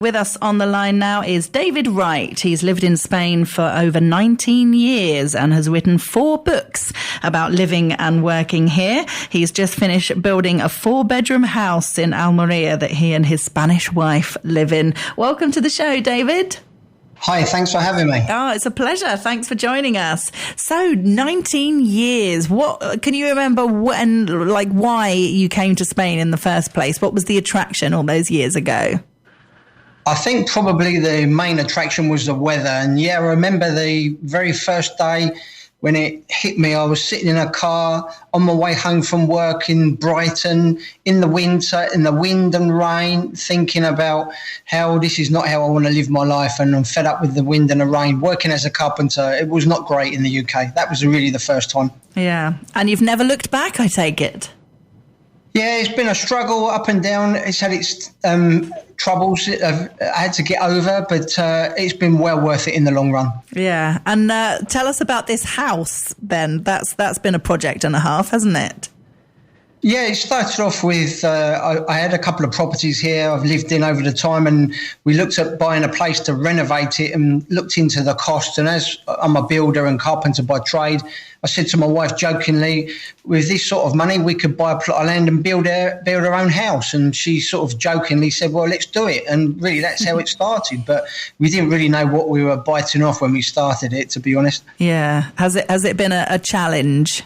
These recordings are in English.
With us on the line now is David Wright. He's lived in Spain for over 19 years and has written 4 books about living and working here. He's just finished building a 4-bedroom house in Almeria that he and his Spanish wife live in. Welcome to the show, David. Hi, thanks for having me. Oh, it's a pleasure. Thanks for joining us. So, 19 years. What can you remember when, why you came to Spain in the first place? What was the attraction all those years ago? I think probably the main attraction was the weather. And yeah, I remember the very first day when it hit me. I was sitting in a car on my way home from work in Brighton in the winter, in the wind and rain, thinking about how this is not how I want to live my life. And I'm fed up with the wind and the rain. Working as a carpenter, it was not great in the UK. That was really the first time. Yeah. And you've never looked back, I take it? Yeah, it's been a struggle up and down. It's had its troubles I had to get over, but it's been well worth it in the long run. Yeah. And tell us about this house then. That's been a project and a half, hasn't it? Yeah, it started off with I had a couple of properties here I've lived in over the time, and we looked at buying a place to renovate it and looked into the cost. And as I'm a builder and carpenter by trade, I said to my wife jokingly, with this sort of money, we could buy a plot of land and build our own house. And she sort of jokingly said, well, let's do it. And really, that's how it started. But we didn't really know what we were biting off when we started it, to be honest. Yeah. Has it been a challenge?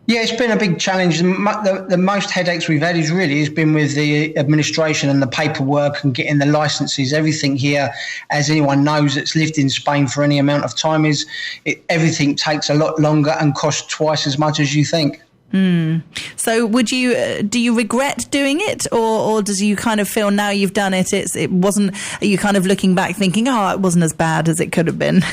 Yeah, it's been a big challenge. The most headaches we've had has been with the administration and the paperwork and getting the licenses. Everything here, as anyone knows that's lived in Spain for any amount of time, everything takes a lot longer and costs twice as much as you think. So do you regret doing it, or does you kind of feel now you've done it, are you kind of looking back thinking, oh, it wasn't as bad as it could have been?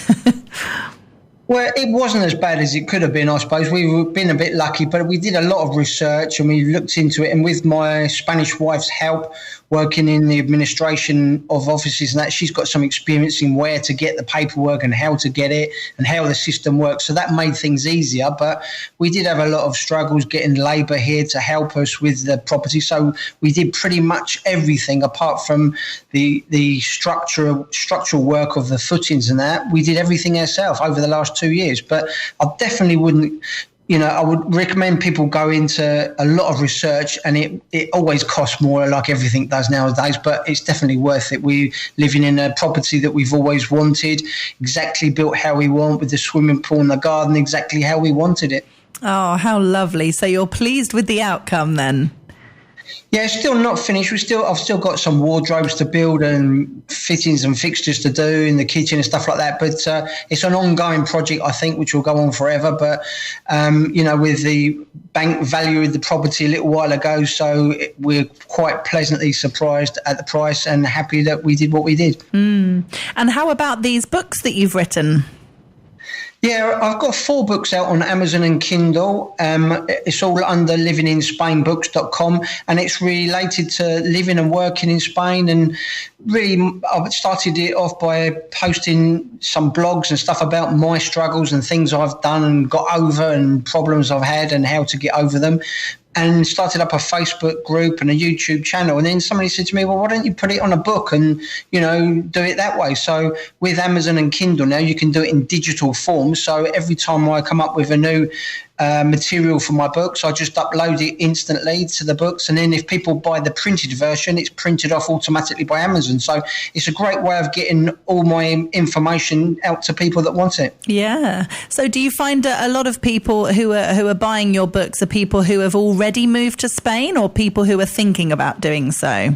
Well, it wasn't as bad as it could have been, I suppose. We've been a bit lucky, but we did a lot of research and we looked into it. And with my Spanish wife's help, working in the administration of offices and that, she's got some experience in where to get the paperwork and how to get it and how the system works. So that made things easier. But we did have a lot of struggles getting labour here to help us with the property. So we did pretty much everything apart from the structural work of the footings and that. We did everything ourselves over the last 2 years. But I definitely wouldn't. I would recommend people go into a lot of research, and it always costs more, like everything does nowadays, but it's definitely worth it. We're living in a property that we've always wanted, exactly built how we want, with the swimming pool and the garden, exactly how we wanted it. Oh, how lovely. So you're pleased with the outcome then? Yeah, it's still not finished. I've still got some wardrobes to build and fittings and fixtures to do in the kitchen and stuff like that. But it's an ongoing project, I think, which will go on forever. But, with the bank value of the property a little while ago, so we're quite pleasantly surprised at the price and happy that we did what we did. And how about these books that you've written? Yeah, I've got 4 books out on Amazon and Kindle. It's all under livinginspainbooks.com, and it's related to living and working in Spain. And really, I've started it off by posting some blogs and stuff about my struggles and things I've done and got over and problems I've had and how to get over them. And started up a Facebook group and a YouTube channel. And then somebody said to me, well, why don't you put it on a book and, do it that way? So with Amazon and Kindle now, you can do it in digital form. So every time I come up with a new material for my books, I just upload it instantly to the books. And then if people buy the printed version, it's printed off automatically by Amazon. So it's a great way of getting all my information out to people that want it. Yeah. So do you find a lot of people who are buying your books are people who have already moved to Spain, or people who are thinking about doing so?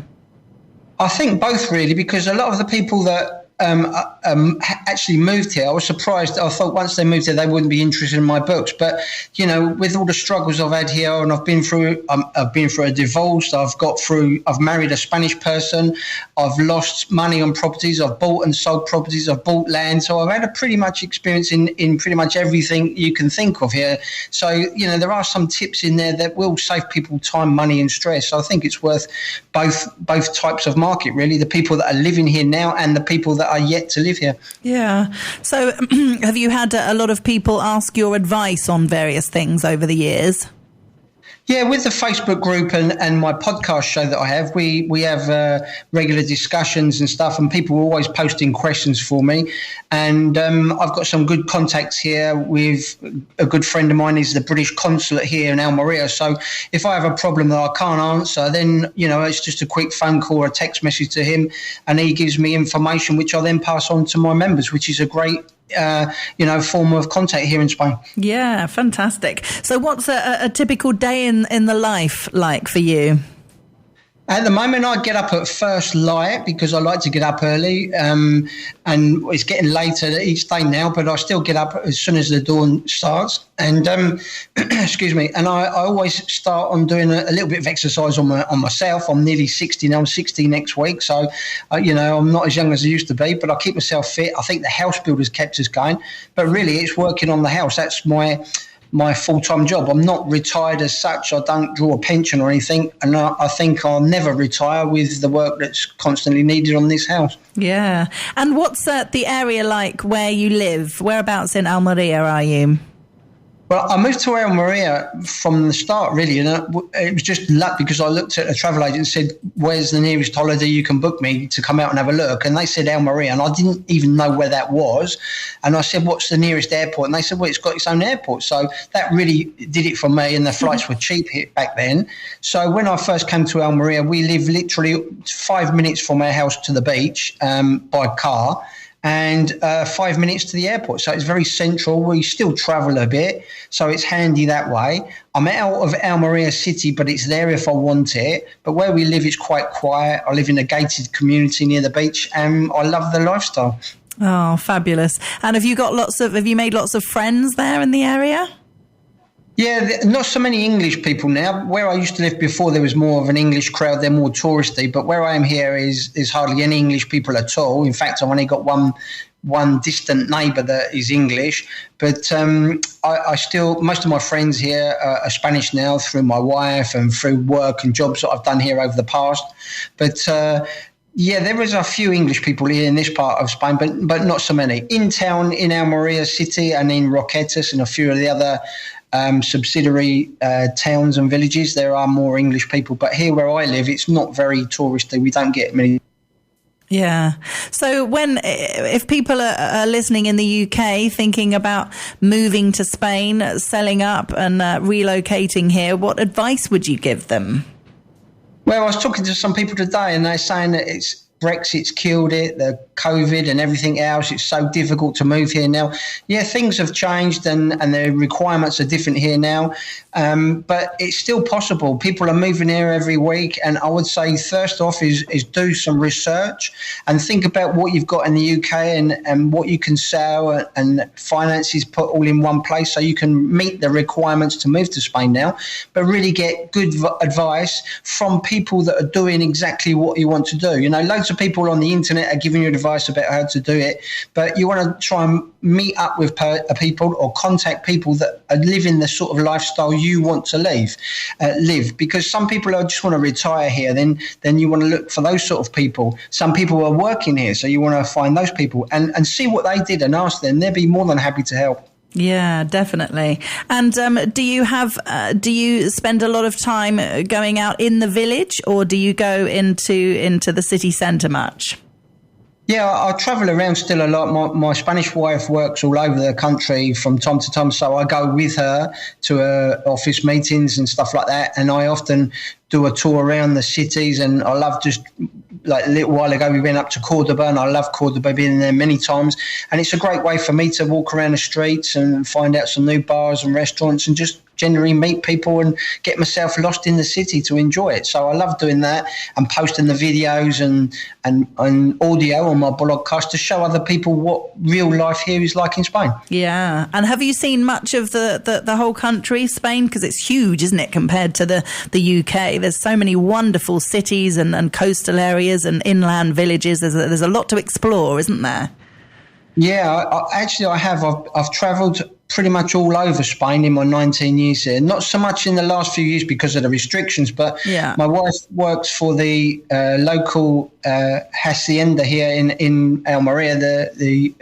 I think both, really, because a lot of the people that actually moved here, I was surprised. I thought once they moved here, they wouldn't be interested in my books. But with all the struggles I've had here, and I've been through a divorce. I've married a Spanish person. I've lost money on properties. I've bought and sold properties. I've bought land. So I've had a pretty much experience in pretty much everything you can think of here. So there are some tips in there that will save people time, money, and stress. So I think it's worth both types of market, really. The people that are living here now and the people that are yet to live here. Yeah. So have you had a lot of people ask your advice on various things over the years? Yeah, with the Facebook group and my podcast show that I have, we have regular discussions and stuff, and people are always posting questions for me. And I've got some good contacts here with a good friend of mine. He's the British consulate here in Almeria. So if I have a problem that I can't answer, then, it's just a quick phone call or a text message to him, and he gives me information which I then pass on to my members, which is a great form of contact here in Spain. Yeah, fantastic. So what's a typical day in the life like for you? At the moment, I get up at first light because I like to get up early, and it's getting later each day now, but I still get up as soon as the dawn starts. And excuse me. And I always start on doing a little bit of exercise on myself. I'm nearly 60 now. I'm 60 next week, so I'm not as young as I used to be, but I keep myself fit. I think the house builder's kept us going, but really, it's working on the house. That's my full-time job. I'm not retired as such. I don't draw a pension or anything, and I think I'll never retire with the work that's constantly needed on this house. Yeah. And what's the area like where you live? Whereabouts in Almeria are you? Well, I moved to Almeria from the start, really, and it was just luck because I looked at a travel agent and said, where's the nearest holiday you can book me to come out and have a look? And they said Almeria, and I didn't even know where that was. And I said, what's the nearest airport? And they said, well, it's got its own airport. So that really did it for me, and the flights were cheap back then. So when I first came to Almeria, we live literally 5 minutes from our house to the beach by car, and 5 minutes to the airport. So it's very central. We still travel a bit, so it's handy that way. I'm out of Almeria city, but it's there if I want it. But where we live is quite quiet. I live in a gated community near the beach, and I love the lifestyle. Oh, fabulous. And have you made lots of friends there in the area? Yeah, not so many English people now. Where I used to live before, there was more of an English crowd. They're more touristy. But where I am here is hardly any English people at all. In fact, I've only got one distant neighbour that is English. But I still, most of my friends here are Spanish now through my wife and through work and jobs that I've done here over the past. But yeah, there is a few English people here in this part of Spain, but not so many. In town, in Almeria city and in Roquetas and a few of the other subsidiary towns and villages, there are more English people. But here where I live, it's not very touristy. We don't get many. Yeah. So if people are listening in the UK thinking about moving to Spain, selling up and relocating here, what advice would you give them? Well, I was talking to some people today, and they're saying that Brexit's killed it, the COVID and everything else. It's so difficult to move here now. Yeah, things have changed and the requirements are different here now. But it's still possible. People are moving here every week. And I would say first off is do some research and think about what you've got in the UK and what you can sell and finances put all in one place so you can meet the requirements to move to Spain now. But really get good advice from people that are doing exactly what you want to do. Loads of people on the internet are giving you advice about how to do it, but you want to try and meet up with people or contact people that are living the sort of lifestyle you want to live, because some people just want to retire here. Then you want to look for those sort of people. Some people are working here, so you want to find those people and see what they did and ask them. They'll be more than happy to help. Yeah, definitely. And do you spend a lot of time going out in the village, or do you go into the city centre much? Yeah, I travel around still a lot. My Spanish wife works all over the country from time to time, so I go with her to office meetings and stuff like that, and I often do a tour around the cities. And I love like a little while ago we went up to Cordoba, and I love Cordoba, been there many times, and it's a great way for me to walk around the streets and find out some new bars and restaurants and just generally meet people and get myself lost in the city to enjoy it. So I love doing that and posting the videos and audio on my blogcast to show other people what real life here is like in Spain. Yeah. And have you seen much of the whole country, Spain? Because it's huge, isn't it, compared to the UK? There's so many wonderful cities and coastal areas and inland villages. There's a lot to explore, isn't there? Yeah, I have. I've travelled pretty much all over Spain in my 19 years here. Not so much in the last few years because of the restrictions, but my wife works for the local hacienda here in Almeria, the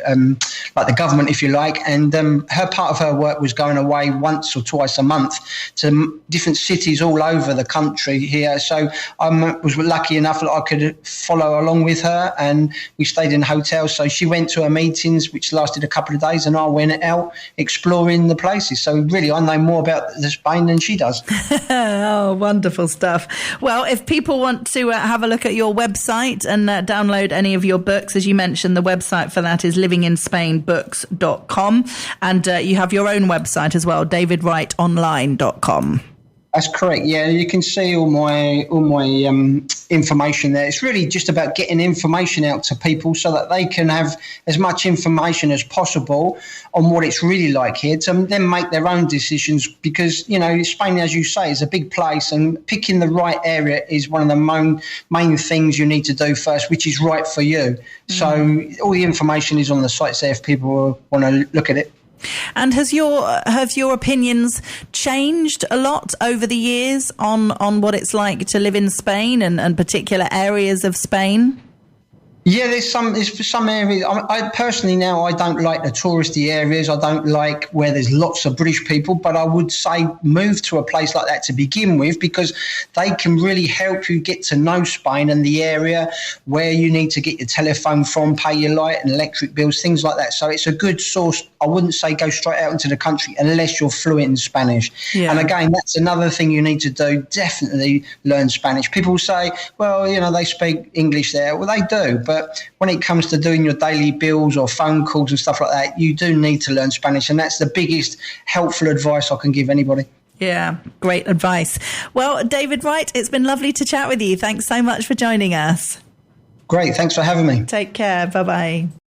like the government, if you like. And her part of her work was going away once or twice a month to different cities all over the country here. So I was lucky enough that I could follow along with her, and we stayed in hotels. So she went to her meetings, which lasted a couple of days, and I went out exploring the places. So really, I know more about Spain than she does. Oh, wonderful stuff. Well, if people want to have a look at your website and download any of your books, as you mentioned, the website for that is livinginspainbooks.com. And you have your own website as well, davidwrightonline.com. That's correct. Yeah, you can see all my information there. It's really just about getting information out to people so that they can have as much information as possible on what it's really like here to then make their own decisions. Because, you know, Spain, as you say, is a big place, and picking the right area is one of the main things you need to do first, which is right for you. So all the information is on the sites there if people want to look at it. And have your opinions changed a lot over the years on what it's like to live in Spain and particular areas of Spain? Yeah, there's some areas. I personally now I don't like the touristy areas. I don't like where there's lots of British people. But I would say move to a place like that to begin with, because they can really help you get to know Spain and the area, where you need to get your telephone from, pay your light and electric bills, things like that. So it's a good source. I wouldn't say go straight out into the country unless you're fluent in Spanish. Yeah. And again, that's another thing you need to do. Definitely learn Spanish. People say, well, you know, they speak English there. Well, they do, but when it comes to doing your daily bills or phone calls and stuff like that, you do need to learn Spanish. And that's the biggest helpful advice I can give anybody. Yeah, great advice. Well, David Wright, it's been lovely to chat with you. Thanks so much for joining us. Great. Thanks for having me. Take care. Bye-bye.